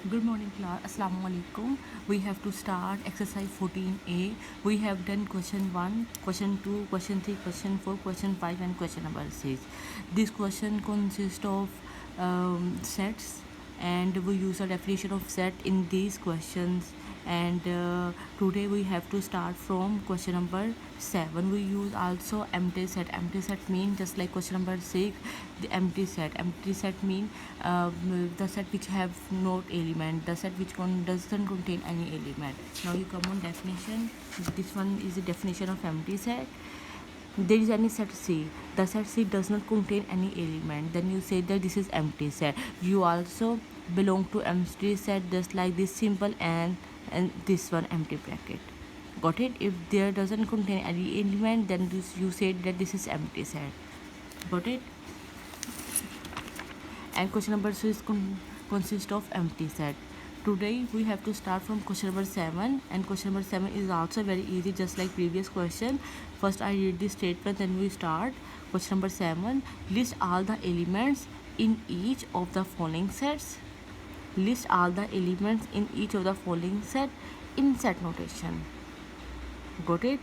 Good morning class. Assalamu alaikum. We have to start exercise 14A. We have done question 1, question 2, question 3, question 4, question 5 and question number 6. This question consists of sets, and we use a definition of set in these questions. And today we have to start from question number 7. We use also empty set. Empty set mean just like question number 6, the empty set. Empty set mean the set which have not element, the set which doesn't contain any element. Now you come on definition. This one is the definition of empty set. There is any set C, the set C does not contain any element, then you say that this is empty set. You also belong to empty set, just like this symbol and this one empty bracket. Got it? If there doesn't contain any element, then you say that this is empty set. Got it? And question number 6 consists of empty set. Today we have to start from question number 7, and question number 7 is also very easy, just like previous question. First I read the statement, then we start. Question number 7, list all the elements in each of the following sets. List all the elements in each of the following set in set notation. Got it?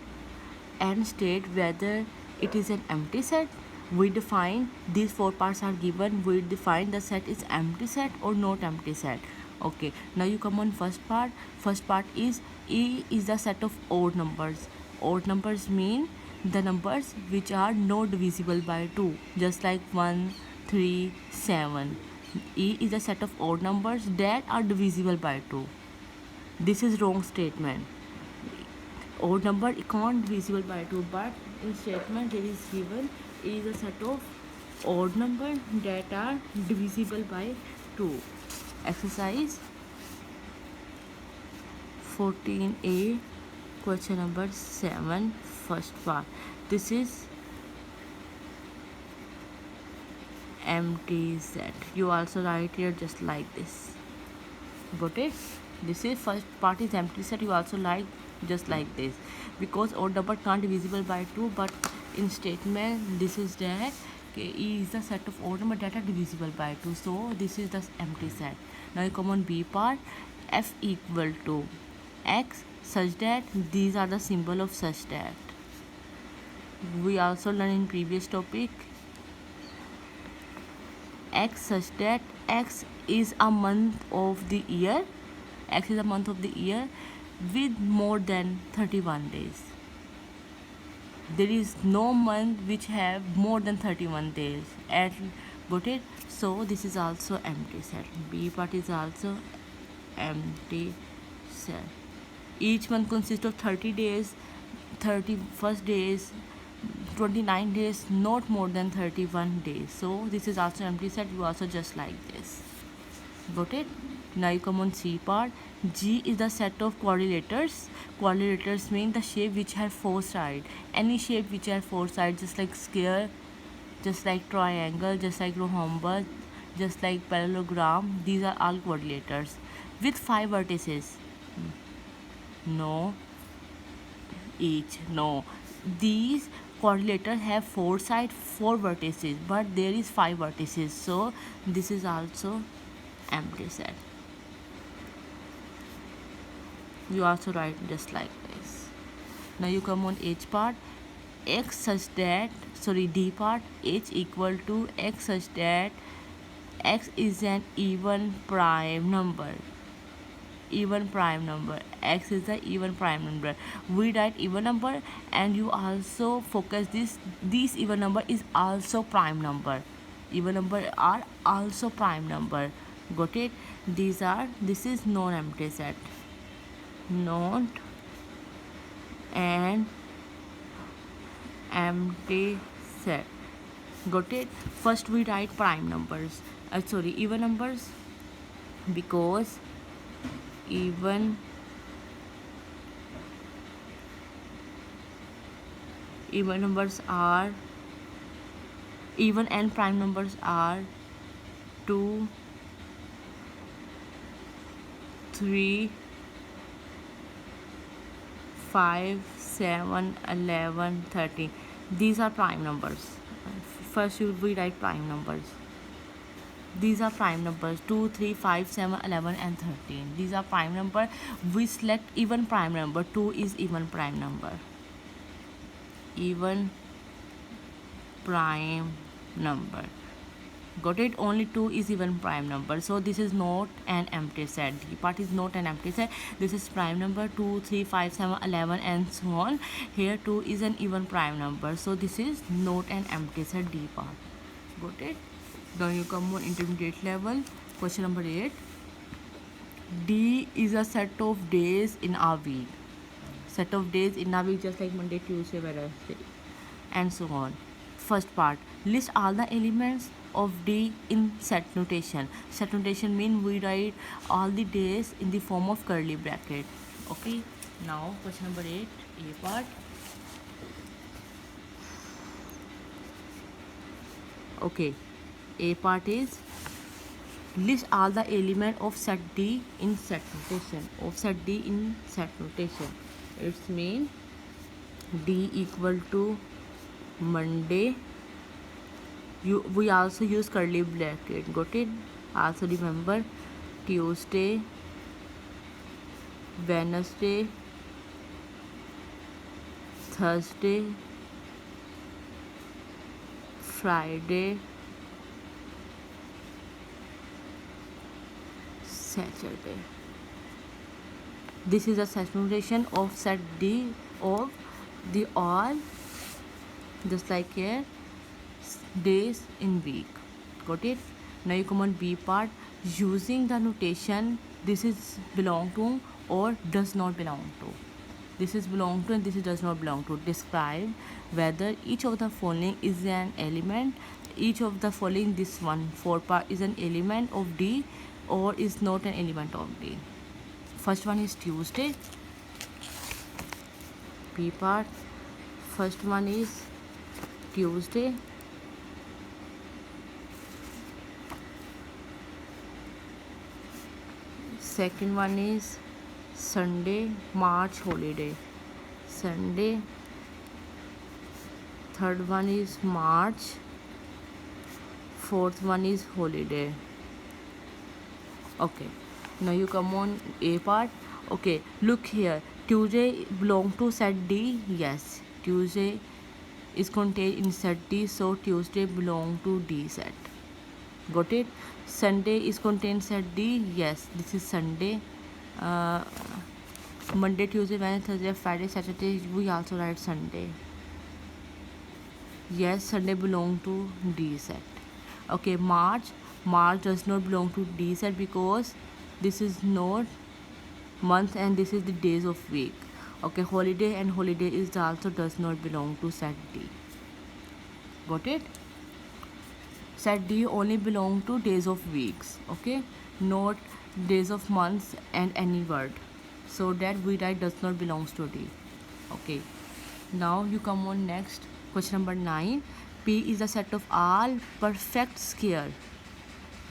And state whether it is an empty set. We define these 4 parts are given. We define the set is empty set or not empty set. Okay, now you come on first part. First part is E is the set of odd numbers. Odd numbers mean the numbers which are not divisible by 2, just like 1, 3, 7. E is a set of odd numbers that are divisible by 2. This is wrong statement. Odd number can't divisible by 2, but in statement there is given is a set of odd numbers that are divisible by 2. Exercise 14A, question number 7, first part. This is empty set. You also write here just like this. Got it? This is first part is empty set. You also write just like this, because odd number can't divisible by 2, but in statement this is that E is the set of odd number that are divisible by 2, so this is the empty set. Now you come on B part. F equal to X such that these are the symbol of such that. We also learned in previous topic. X such that X is a month of the year. X is a month of the year with more than 31 days. There is no month which have more than 31 days. Got it? So this is also empty set. B part is also empty set. Each month consists of 30 days, 31st days, 29 days, not more than 31 days. So this is also empty set. You also just like this. Got it? Now you come on C part. G is the set of quadrilaters. Quadrilaters mean the shape which have 4 sides. Any shape which have 4 sides, just like square, just like triangle, just like rhombus, just like parallelogram. These are all quadrilaters with 5 vertices. No. Each. No. These quadrilaters have 4 sides, 4 vertices, but there is 5 vertices. So this is also empty set. You also write just like this. Now you come on H part. X such that, D part. H equal to X such that X is an even prime number. Even prime number. X is the even prime number. We write even number, and you also focus this even number is also prime number. Even number are also prime number. Got it? This is non-empty set. Not an empty set. Got it? First we write prime numbers. Even numbers, because even numbers are even and prime numbers are 2, 3, 5, 7, 11, 13. These are prime numbers. First we write prime numbers. These are prime numbers 2, 3, 5, 7, 11 and 13. These are prime number. We select even prime number. 2 is even prime number. Even prime number. Got it? Only 2 is even prime number. So this is not an empty set. D part is not an empty set. This is prime number 2, 3, 5, 7, 11 and so on. Here 2 is an even prime number. So this is not an empty set. D part. Got it? Now you come on intermediate level. Question number 8. D is a set of days in a week. Set of days in a week, just like Monday, Tuesday, Wednesday and so on. First part, list all the elements of D in set notation. Set notation means we write all the days in the form of curly bracket. Okay, now question number 8, A part. Okay, A part is list all the elements of set D in set notation. Of set D in set notation. It's mean D equal to Monday. We also use curly bracket. Got it? Also remember Tuesday, Wednesday, Thursday, Friday, Saturday. This is a set notation of set D of the all, just like here, days in week. Got it? Now you come on B part. Using the notation, this is belong to or does not belong to. This is belong to and this is does not belong to. Describe whether each of the following is an element. Each of the following, this one 4 part is an element of D or is not an element of D. First one is Tuesday. P part. First one is Tuesday. Second one is Sunday, March holiday. Sunday. Third one is March. Fourth one is holiday. Okay, now you come on A part. Okay, look here. Tuesday belong to set D. Yes, Tuesday is contained in set D, so Tuesday belong to D set. Got it? Sunday is contained set D. Yes, this is Sunday. Monday, Tuesday, Wednesday, Thursday, Friday, Saturday. We also write Sunday. Yes, Sunday belong to D set. Okay, March does not belong to D set because this is not month and this is the days of week. Okay, holiday and holiday is also does not belong to set D. Got it? Set D only belong to days of weeks. Okay, not days of months and any word. So that we write does not belongs to D. Okay, now you come on next. Question number 9. P is a set of all perfect squares.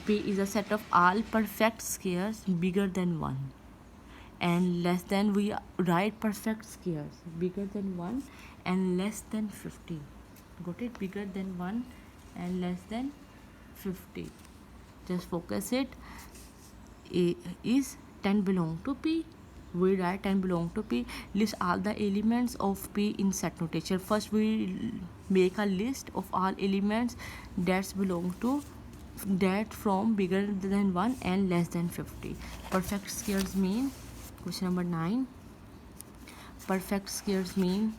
P is a set of all perfect squares bigger than 1 and less than, we write perfect squares bigger than 1 and less than 50. Got it? Bigger than 1 and less than 50. Just focus it. A is 10 belong to P. We write 10 belong to P. List all the elements of P in set notation. First we make a list of all elements that belong to that from bigger than 1 and less than 50. Perfect squares mean, question number 9, perfect squares mean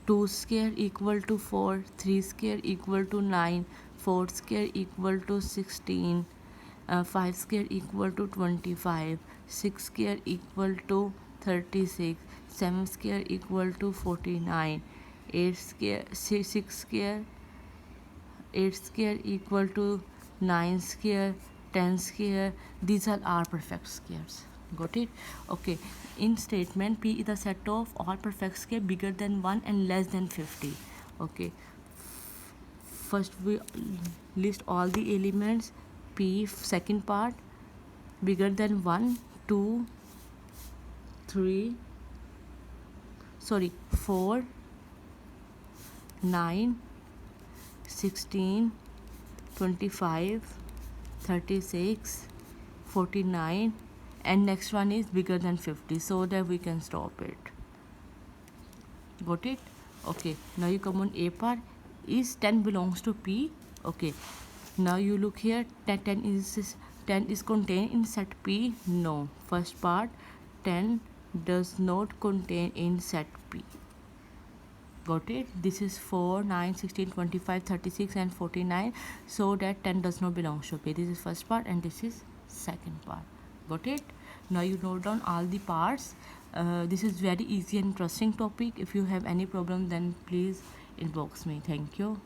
two square equal to 4, 3 square equal to 9, 4 square equal to 16, 5 square equal to 25, 6 square equal to 36, 7 square equal to 49, 8 square equal to 9 square, 10 square. These are all perfect squares. Got it? Okay, in statement, P is a set of all perfect square bigger than 1 and less than 50. Okay, first we list all the elements. P, second part, bigger than 1, 2, 3, 4, 9, 16, 25, 36, 49, and next one is bigger than 50, so that we can stop it. Got it? Okay, now you come on A part. Is 10 belongs to P? Okay, now you look here. 10 is contained in set P? No. First part, 10 does not contain in set P. Got it? This is 4, 9, 16, 25, 36 and 49, so that 10 does not belong to P. This is first part and this is second part. Got it? Now you note down all the parts. This is very easy and interesting topic. If you have any problem, then please inbox me. Thank you.